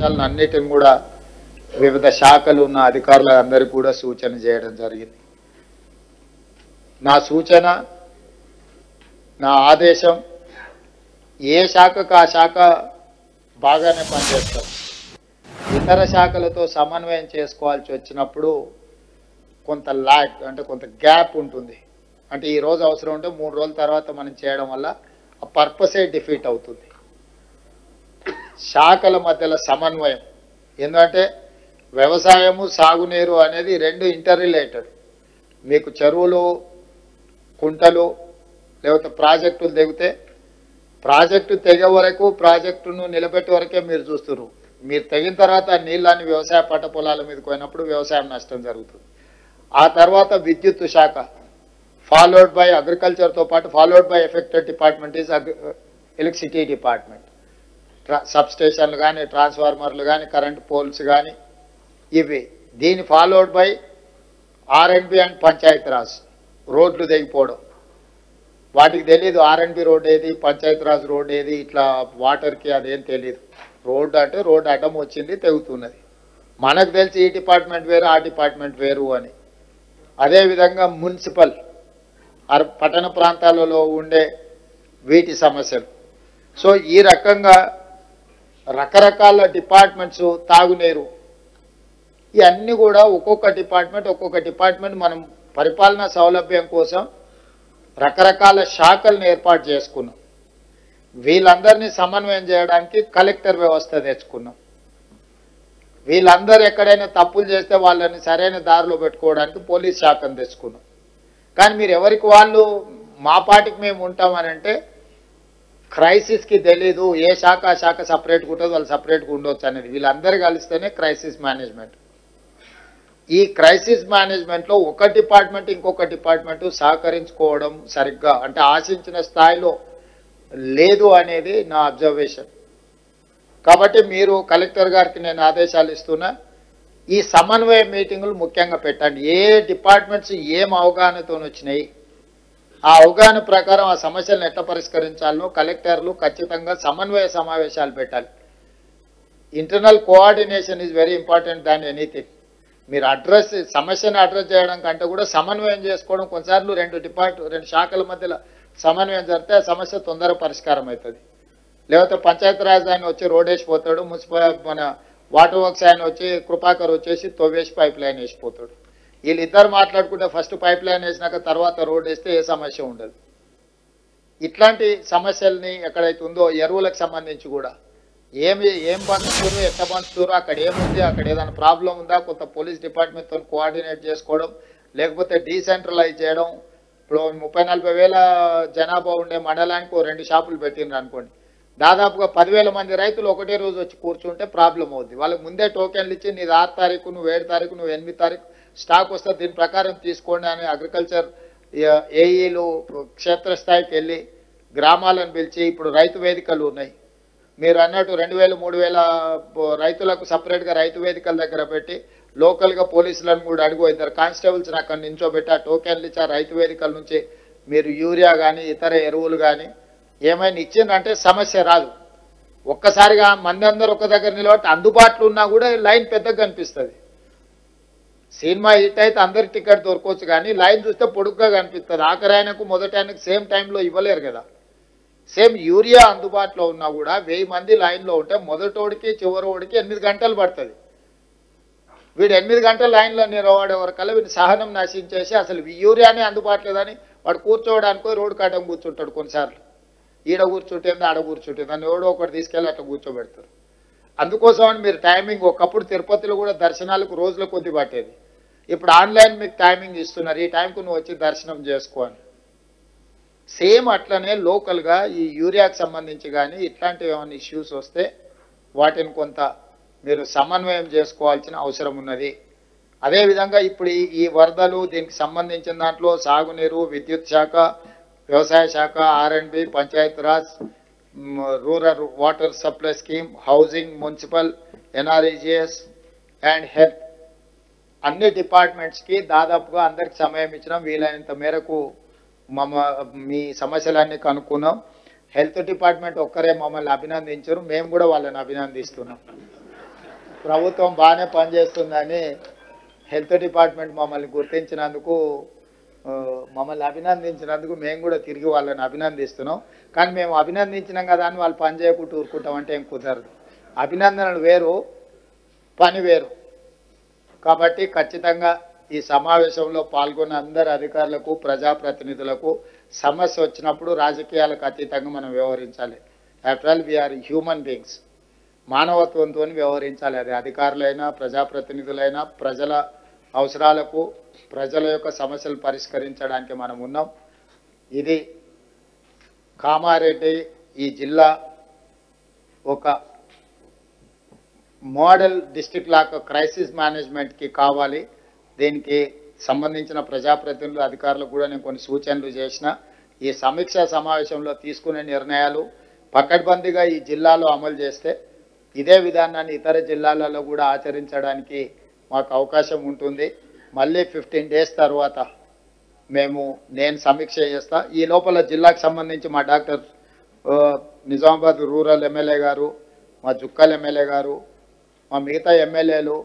అంశాలను అన్నిటిని కూడా వివిధ శాఖలు ఉన్న అధికారులందరికీ కూడా సూచన చేయడం జరిగింది. నా సూచన, నా ఆదేశం, ఏ శాఖకు ఆ శాఖ బాగానే పనిచేస్తారు. ఇతర శాఖలతో సమన్వయం చేసుకోవాల్సి వచ్చినప్పుడు కొంత ల్యాగ్ అంటే కొంత గ్యాప్ ఉంటుంది. అంటే ఈ రోజు అవసరం ఉంటే 3 రోజుల తర్వాత మనం చేయడం వల్ల ఆ పర్పసే డిఫీట్ అవుతుంది. శాఖల మధ్యలో సమన్వయం, ఎందుకంటే వ్యవసాయము సాగునీరు అనేది రెండు ఇంటర్ రిలేటెడ్. మీకు చెరువులు, కుంటలు లేకపోతే ప్రాజెక్టులు తెగితే ప్రాజెక్టు తెగే వరకు, ప్రాజెక్టును నిలబెట్టే వరకే మీరు చూస్తున్నారు. మీరు తెగిన తర్వాత నీళ్ళని వ్యవసాయ పంట పొలాల మీదకి పోయినప్పుడు వ్యవసాయం నష్టం జరుగుతుంది. ఆ తర్వాత విద్యుత్ శాఖ ఫాలోడ్ బై అగ్రికల్చర్తో పాటు followed by affected department is electricity department. సబ్స్టేషన్లు కానీ, ట్రాన్స్ఫార్మర్లు కానీ, కరెంట్ పోల్స్ కానీ ఇవి. దీని followed by R and B and Panchayati Raj, రోడ్లు తెగిపోవడం. వాటికి తెలియదు ఆర్ఎండ్బి రోడ్ ఏది, పంచాయతీరాజ్ రోడ్ ఏది, ఇట్లా వాటర్కి అదేం తెలియదు. రోడ్డు అంటే రోడ్డు అడ్డం వచ్చింది తెగుతున్నది. మనకు తెలిసి ఈ డిపార్ట్మెంట్ వేరు, ఆ డిపార్ట్మెంట్ వేరు అని. అదేవిధంగా మున్సిపల్ పట్టణ ప్రాంతాలలో ఉండే వీటి సమస్యలు. సో ఈ రకంగా రకరకాల డిపార్ట్మెంట్స్, తాగునీరు, ఇవన్నీ కూడా ఒక్కొక్క డిపార్ట్మెంట్ మనం పరిపాలనా సౌలభ్యం కోసం రకరకాల శాఖలను ఏర్పాటు చేసుకున్నాం. వీళ్ళందరినీ సమన్వయం చేయడానికి కలెక్టర్ వ్యవస్థ తెచ్చుకున్నాం. వీళ్ళందరూ ఎక్కడైనా తప్పులు చేస్తే వాళ్ళని సరైన దారిలో పెట్టుకోవడానికి పోలీస్ శాఖను తెచ్చుకున్నాం. కానీ మీరు ఎవరికి వాళ్ళు మా పాటికి మేము ఉంటామని అంటే క్రైసిస్కి తెలీదు, ఏ శాఖ ఆ శాఖ సపరేట్గా ఉంటుందో వాళ్ళు సపరేట్గా ఉండొచ్చు అనేది. వీళ్ళందరూ కలిస్తేనే క్రైసిస్ మేనేజ్మెంట్. ఈ క్రైసిస్ మేనేజ్మెంట్లో ఒక డిపార్ట్మెంట్ ఇంకొక డిపార్ట్మెంట్ సహకరించుకోవడం సరిగ్గా అంటే ఆశించిన స్థాయిలో లేదు అనేది నా అబ్జర్వేషన్. కాబట్టి మీరు కలెక్టర్ గారికి నేను ఆదేశాలు ఇస్తున్నా, ఈ సమన్వయ మీటింగులు ముఖ్యంగా పెట్టండి. ఏ డిపార్ట్మెంట్స్ ఏం అవగాహనతో వచ్చినాయి, ఆ అవగాహన ప్రకారం ఆ సమస్యలను ఎట్లా పరిష్కరించాలనో కలెక్టర్లు ఖచ్చితంగా సమన్వయ సమావేశాలు పెట్టాలి. Internal coordination is very important than anything. మీరు సమస్యను అడ్రస్ చేయడం కంటే కూడా సమన్వయం చేసుకోవడం. కొన్నిసార్లు రెండు శాఖల మధ్యలో సమన్వయం జరిగితే ఆ సమస్య తొందరగా పరిష్కారం అవుతుంది. లేకపోతే పంచాయతీరాజ్ ఆయన వచ్చి రోడ్ వేసిపోతాడు, మన వాటర్ వర్క్స్ ఆయన వచ్చి కృపాకర్ వచ్చేసి తవ్వేసి పైప్ లైన్ వేసిపోతాడు. వీళ్ళిద్దరు మాట్లాడుకుంటే ఫస్ట్ పైప్ లైన్ వేసినాక తర్వాత రోడ్ వేస్తే ఏ సమస్య ఉండదు. ఇట్లాంటి సమస్యల్ని ఎక్కడైతే ఉందో ఎరువులకు సంబంధించి కూడా ఏం పంచుతారు, ఎట్లా పంచుతారు, అక్కడ ఏముంది, అక్కడ ఏదైనా ప్రాబ్లం ఉందా, కొంత పోలీస్ డిపార్ట్మెంట్తో కోఆర్డినేట్ చేసుకోవడం, లేకపోతే డీసెంట్రలైజ్ చేయడం. ఇప్పుడు 30-40 వేల జనాభా ఉండే మండలానికి 2 షాపులు పెట్టిండ్రు అనుకోండి, దాదాపుగా 10,000 మంది రైతులు ఒకటే రోజు వచ్చి కూర్చుంటే ప్రాబ్లం అవుద్ది. వాళ్ళకి ముందే టోకెన్లు ఇచ్చి నీది 6 తారీఖు, నువ్వు 7 తారీఖు, నువ్వు 8 తారీఖు స్టాక్ వస్తే దీని ప్రకారం తీసుకోండి అని అగ్రికల్చర్ ఏఈలు క్షేత్రస్థాయికి వెళ్ళి గ్రామాలను పిలిచి, ఇప్పుడు రైతు వేదికలు ఉన్నాయి. మీరు అన్నట్టు 2,000, 3,000 రైతులకు సపరేట్గా రైతు వేదికల దగ్గర పెట్టి లోకల్గా పోలీసులను కూడా అడుగు, 2 కానిస్టేబుల్స్ని అక్కడ నించోబెట్టి ఆ టోకెన్లు ఇచ్చి ఆ రైతు వేదికల నుంచి మీరు యూరియా కానీ ఇతర ఎరువులు కానీ ఏమైనా ఇచ్చిందంటే సమస్య రాదు. ఒక్కసారిగా మంది అందరూ ఒక దగ్గర నిలబట్టి అందుబాటులో ఉన్నా కూడా లైన్ పెద్దగా కనిపిస్తుంది. సినిమా హిట్ అయితే అందరి టికెట్ దొరకవచ్చు, కానీ లైన్ చూస్తే పొడుగ్గా కనిపిస్తుంది. ఆఖరి ఆయనకు మొదటి ఆయనకు సేమ్ టైంలో ఇవ్వలేరు కదా. సేమ్ యూరియా అందుబాటులో ఉన్నా కూడా 1000 మంది లైన్లో ఉంటే మొదటోడికి చివరోడికి 8 గంటలు పడుతుంది. వీడు 8 గంటల లైన్లో నిలబడే వరకల్లా వీడిని సహనం నశించేసి అసలు యూరియానే అందుబాటులేదని వాడు కూర్చోవడానికి రోడ్డు కట్టం కూర్చుంటాడు. కొన్నిసార్లు ఈడ కూర్చుంటుంది, ఆడ కూర్చుంటుంది, దాన్ని ఎవడో ఒకటి తీసుకెళ్ళి అట్లా కూర్చోబెడతారు. అందుకోసమని మీరు టైమింగ్, ఒకప్పుడు తిరుపతిలో కూడా దర్శనాలకు రోజుల కొద్ది పట్టేది. ఇప్పుడు ఆన్లైన్ మీకు టైమింగ్ ఇస్తున్నారు, ఈ టైంకు నువ్వు వచ్చి దర్శనం చేసుకోవాలి. సేమ్ అట్లనే లోకల్గా ఈ యూరియాకి సంబంధించి కానీ ఇట్లాంటివి ఏమైనా ఇష్యూస్ వస్తే వాటిని కొంత మీరు సమన్వయం చేసుకోవాల్సిన అవసరం ఉన్నది. అదేవిధంగా ఇప్పుడు ఈ వరదలు, దీనికి సంబంధించిన దాంట్లో సాగునీరు, విద్యుత్ శాఖ, వ్యవసాయ శాఖ, ఆర్ఎండ్బి, Panchayati Raj, rural water supply scheme, housing, municipal, NREGS and health అన్ని డిపార్ట్మెంట్స్కి దాదాపుగా అందరికి సమయం ఇచ్చినాం. వీలైనంత మేరకు మీ సమస్యలన్నీ కనుక్కున్నాం. హెల్త్ డిపార్ట్మెంట్ ఒక్కరే మమ్మల్ని అభినందించారు, మేము కూడా వాళ్ళని అభినందిస్తున్నాం. ప్రభుత్వం బాగానే పనిచేస్తుందని హెల్త్ డిపార్ట్మెంట్ మమ్మల్ని గుర్తించినందుకు మమ్మల్ని అభినందించినందుకు మేము కూడా తిరిగి వాళ్ళని అభినందిస్తున్నాం. కానీ మేము అభినందించినాం కదా అని వాళ్ళు పని చేయకుండా ఊరుకుంటామంటే ఏం కుదరదు. అభినందనలు వేరు, పని వేరు. కాబట్టి ఖచ్చితంగా ఈ సమావేశంలో పాల్గొన్న అందరు అధికారులకు, ప్రజాప్రతినిధులకు సమస్య వచ్చినప్పుడు రాజకీయాలకు అతీతంగా మనం వ్యవహరించాలి. After all we are human beings, మానవత్వంతో వ్యవహరించాలి. అది అధికారులైనా, ప్రజాప్రతినిధులైనా, ప్రజల అవసరాలకు, ప్రజల యొక్క సమస్యలు పరిష్కరించడానికి మనం ఉన్నాం. ఇది కామారెడ్డి ఈ జిల్లా ఒక మోడల్ డిస్ట్రిక్ట్ లాగా క్రైసిస్ మేనేజ్మెంట్కి కావాలి. దీనికి సంబంధించిన ప్రజాప్రతినిధులు, అధికారులకు కూడా నేను కొన్ని సూచనలు చేసిన. ఈ సమీక్షా సమావేశంలో తీసుకునే నిర్ణయాలు పకడ్బందీగా ఈ జిల్లాలో అమలు చేస్తే ఇదే విధానాన్ని ఇతర జిల్లాలలో కూడా ఆచరించడానికి మాకు అవకాశం ఉంటుంది. మళ్ళీ 15 days తర్వాత నేను సమీక్ష చేస్తా. ఈ లోపల జిల్లాకు సంబంధించి మా డాక్టర్ నిజామాబాద్ రూరల్ ఎమ్మెల్యే గారు, మా జుక్కల్ ఎమ్మెల్యే గారు, మా మిగతా ఎమ్మెల్యేలు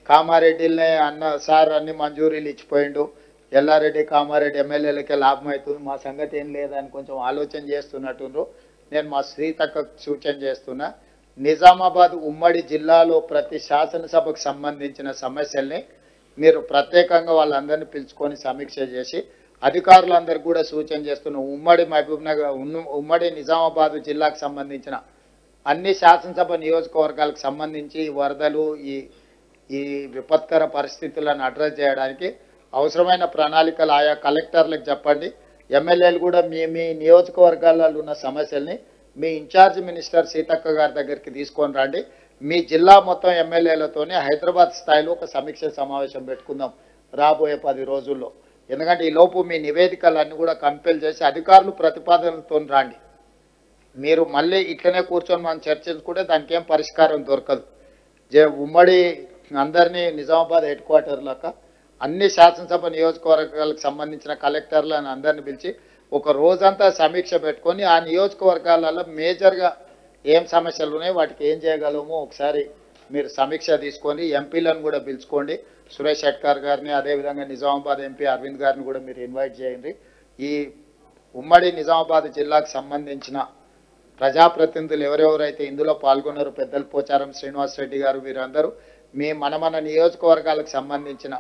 కామారెడ్డిలనే అన్న సార్ అన్ని మంజూరీలు ఇచ్చిపోయిండు, ఎల్లారెడ్డి కామారెడ్డి ఎమ్మెల్యేలకే లాభం అవుతుంది, మా సంగతి ఏం లేదని కొంచెం ఆలోచన చేస్తున్నట్టు నేను మా శ్రీతక్కకు సూచన చేస్తున్నా. నిజామాబాద్ ఉమ్మడి జిల్లాలో ప్రతి శాసనసభకు సంబంధించిన సమస్యల్ని మీరు ప్రత్యేకంగా వాళ్ళందరినీ పిలుచుకొని సమీక్ష చేసి అధికారులందరికీ కూడా సూచన చేస్తున్నాం. ఉమ్మడి మహబూబ్నగర్, ఉమ్మడి నిజామాబాద్ జిల్లాకు సంబంధించిన అన్ని శాసనసభ నియోజకవర్గాలకు సంబంధించి వరదలు, ఈ విపత్కర పరిస్థితులను అడ్రస్ చేయడానికి అవసరమైన ప్రణాళికలు ఆయా కలెక్టర్లకు చెప్పండి. ఎమ్మెల్యేలు కూడా మీ నియోజకవర్గాలలో ఉన్న సమస్యల్ని మీ ఇన్ఛార్జ్ మినిస్టర్ సీతక్క గారి దగ్గరికి తీసుకొని రండి. మీ జిల్లా మొత్తం ఎమ్మెల్యేలతోనే హైదరాబాద్ స్థాయిలో ఒక సమీక్ష సమావేశం పెట్టుకుందాం రాబోయే 10 రోజుల్లో. ఎందుకంటే ఈ లోపు మీ నివేదికలన్నీ కూడా కంపెల్ చేసి అధికారులు ప్రతిపాదనలతో రండి. మీరు మళ్ళీ ఇట్లనే కూర్చొని మనం చర్చించుకుంటే దానికి ఏం పరిష్కారం దొరకదు. ఉమ్మడి అందరినీ నిజామాబాద్ హెడ్ క్వార్టర్లక అన్ని శాసనసభ నియోజకవర్గాలకు సంబంధించిన కలెక్టర్లను అందరిని పిలిచి ఒక రోజంతా సమీక్ష పెట్టుకొని ఆ నియోజకవర్గాలలో మేజర్గా ఏం సమస్యలు ఉన్నాయి, వాటికి ఏం చేయగలమో ఒకసారి మీరు సమీక్ష తీసుకొని ఎంపీలను కూడా పిలుచుకోండి. సురేష్ షెట్కర్ గారిని, అదేవిధంగా నిజామాబాద్ ఎంపీ అరవింద్ గారిని కూడా మీరు ఇన్వైట్ చేయండి. ఈ ఉమ్మడి నిజామాబాద్ జిల్లాకు సంబంధించిన ప్రజాప్రతినిధులు ఎవరెవరైతే ఇందులో పాల్గొన్నారో, పెద్దలు పోచారం శ్రీనివాస్ రెడ్డి గారు, వీరందరూ మన నియోజకవర్గాలకు సంబంధించిన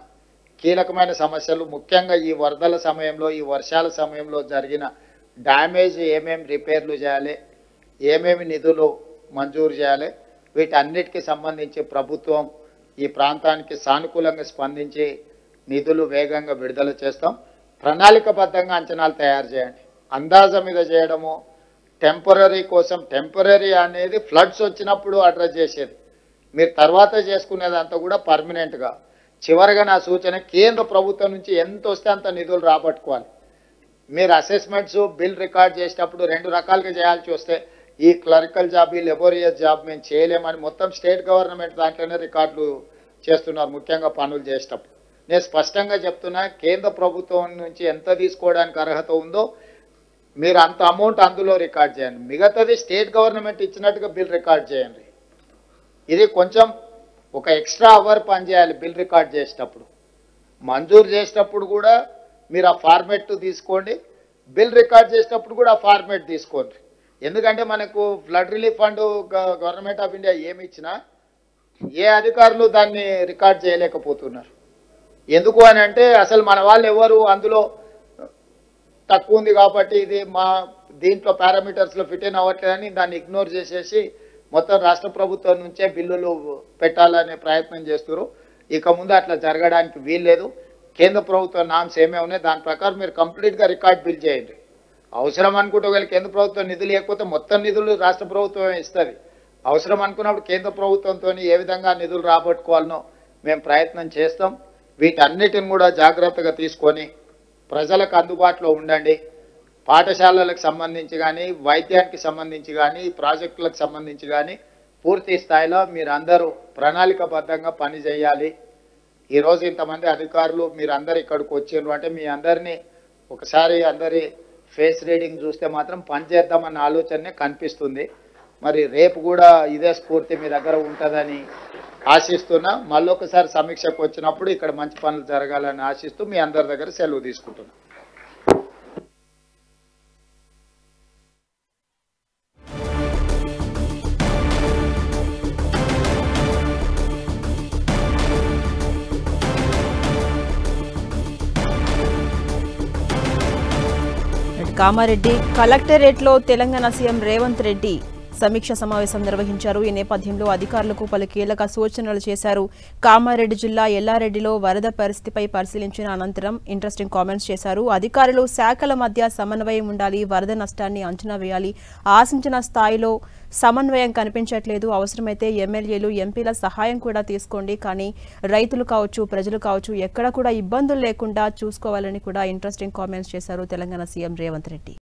కీలకమైన సమస్యలు, ముఖ్యంగా ఈ వరదల సమయంలో, ఈ వర్షాల సమయంలో జరిగిన డ్యామేజ్ ఏమేమి రిపేర్లు చేయాలి, ఏమేమి నిధులు మంజూరు చేయాలి, వీటన్నిటికీ సంబంధించి ప్రభుత్వం ఈ ప్రాంతానికి సానుకూలంగా స్పందించి నిధులు వేగంగా విడుదల చేస్తాం. ప్రణాళికబద్ధంగా అంచనాలు తయారు చేయండి. అందాజ మీద చేయడము టెంపరీ కోసం, టెంపరీ అనేది ఫ్లడ్స్ వచ్చినప్పుడు అడ్రస్ చేసేది, మీరు తర్వాత చేసుకునేదంతా కూడా పర్మనెంట్గా. చివరిగా నా సూచన, కేంద్ర ప్రభుత్వం నుంచి ఎంత వస్తే అంత నిధులు రాబట్టుకోవాలి. మీరు అసెస్మెంట్స్ బిల్ రికార్డ్ చేసేటప్పుడు 2 రకాలుగా చేయాల్సి వస్తే ఈ క్లరికల్ జాబ్, ఈ లెబోరియస్ జాబ్ మేము చేయలేమని మొత్తం స్టేట్ గవర్నమెంట్ దాంట్లోనే రికార్డులు చేస్తున్నారు, ముఖ్యంగా పనులు చేసేటప్పుడు. నేను స్పష్టంగా చెప్తున్నా, కేంద్ర ప్రభుత్వం నుంచి ఎంత తీసుకోవడానికి అర్హత ఉందో మీరు అంత అమౌంట్ అందులో రికార్డ్ చేయండి. మిగతాది స్టేట్ గవర్నమెంట్ ఇచ్చినట్టుగా బిల్ రికార్డ్ చేయండి. ఇది కొంచెం ఒక ఎక్స్ట్రా అవర్ పనిచేయాలి బిల్ రికార్డ్ చేసేటప్పుడు. మంజూరు చేసేటప్పుడు కూడా మీరు ఆ ఫార్మేట్ తీసుకోండి, బిల్ రికార్డ్ చేసేటప్పుడు కూడా ఆ ఫార్మేట్ తీసుకోండి. ఎందుకంటే మనకు flood relief fund government of India ఏమి ఇచ్చినా ఏ అధికారులు దాన్ని రికార్డ్ చేయలేకపోతున్నారు. ఎందుకు అని అంటే అసలు మన వాళ్ళు ఎవరు అందులో తక్కువ ఉంది కాబట్టి ఇది మా దీంట్లో పారామీటర్స్లో ఫిట్ ఇన్ అవ్వట్లేదని దాన్ని ఇగ్నోర్ చేసేసి మొత్తం రాష్ట్ర ప్రభుత్వం నుంచే బిల్లులు పెట్టాలనే ప్రయత్నం చేస్తారు. ఇక ముందు అట్లా జరగడానికి వీల్లేదు. కేంద్ర ప్రభుత్వ నామ్స్ ఏమేమి ఉన్నాయి దాని ప్రకారం మీరు కంప్లీట్గా రికార్డ్ బిల్ చేయండి. అవసరం అనుకుంటే ఒకవేళ కేంద్ర ప్రభుత్వం నిధులు లేకపోతే మొత్తం నిధులు రాష్ట్ర ప్రభుత్వమే ఇస్తుంది. అవసరం అనుకున్నప్పుడు కేంద్ర ప్రభుత్వంతో ఏ విధంగా నిధులు రాబట్టుకోవాలనో మేము ప్రయత్నం చేస్తాం. వీటన్నిటిని కూడా జాగ్రత్తగా తీసుకొని ప్రజలకు అందుబాటులో ఉండండి. పాఠశాలలకు సంబంధించి కానీ, వైద్యానికి సంబంధించి కానీ, ప్రాజెక్టులకు సంబంధించి కానీ పూర్తి స్థాయిలో మీరందరూ ప్రణాళికబద్ధంగా పని చేయాలి. ఈరోజు ఇంతమంది అధికారులు మీరందరూ ఇక్కడికి వచ్చిండ్రు అంటే మీ అందరినీ ఒకసారి అందరి ఫేస్ రీడింగ్ చూస్తే మాత్రం పని చేద్దామన్న ఆలోచనే కనిపిస్తుంది. మరి రేపు కూడా ఇదే స్ఫూర్తి మీ దగ్గర ఉంటుందని ఆశిస్తున్నా. మళ్ళొకసారి సమీక్షకు వచ్చినప్పుడు ఇక్కడ మంచి పనులు జరగాలని ఆశిస్తూ మీ అందరి దగ్గర సెలవు తీసుకుంటున్నా. కామారెడ్డి కలెక్టరేట్లో తెలంగాణ సీఎం రేవంత్ రెడ్డి సమీక్ష సమావేశం నిర్వహించారు. ఈ నేపథ్యంలో అధికారులకు పలు కీలక సూచనలు చేశారు. కామారెడ్డి జిల్లా ఎల్లారెడ్డిలో వరద పరిస్థితిపై పరిశీలించిన అనంతరం ఇంట్రెస్టింగ్ కామెంట్స్ చేశారు. అధికారులు శాఖల మధ్య సమన్వయం ఉండాలి, వరద నష్టాన్ని అంచనా వేయాలి, ఆశించిన స్థాయిలో సమన్వయం కనిపించట్లేదు, అవసరమైతే ఎమ్మెల్యేలు ఎంపీల సహాయం కూడా తీసుకోండి, కానీ రైతులు కావచ్చు ప్రజలు కావచ్చు ఎక్కడ కూడా ఇబ్బందులు లేకుండా చూసుకోవాలని కూడా ఇంట్రెస్టింగ్ కామెంట్స్ చేశారు తెలంగాణ సీఎం రేవంత్ రెడ్డి.